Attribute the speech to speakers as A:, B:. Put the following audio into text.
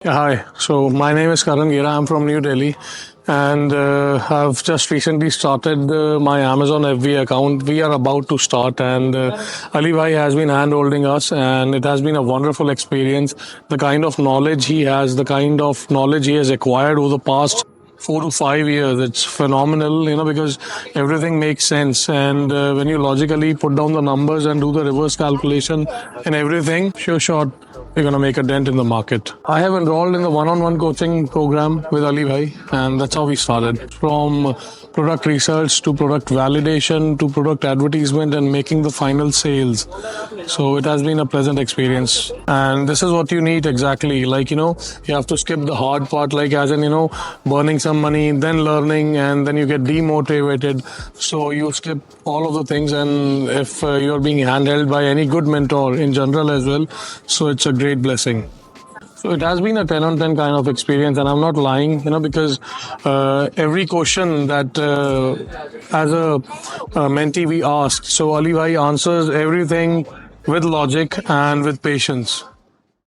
A: Yeah, hi. So my name is Karan Gera. I'm from New Delhi, and I've just recently started my Amazon FB account. We are about to start, and Ali Bhai has been hand-holding us, and it has been a wonderful experience. The kind of knowledge he has, the kind of knowledge he has acquired over the past 4 to 5 years, it's phenomenal. Because everything makes sense, and when you logically put down the numbers and do the reverse calculation and everything, sure shot we're going to make a dent in the market. I have enrolled in the one-on-one coaching program with Ali Bhai, and that's how we started. From product research to product validation to product advertisement and making the final sales. So it has been a pleasant experience. And this is what you need exactly. You have to skip the hard part, like as in, burning some money, then learning, and then you get demotivated. So you skip all of the things. And if you're being handheld by any good mentor in general as well, so it's a great blessing. So it has been a 10 on 10 kind of experience, and I'm not lying, because every question that as a mentee we asked, so Ali Bhai answers everything with logic and with patience.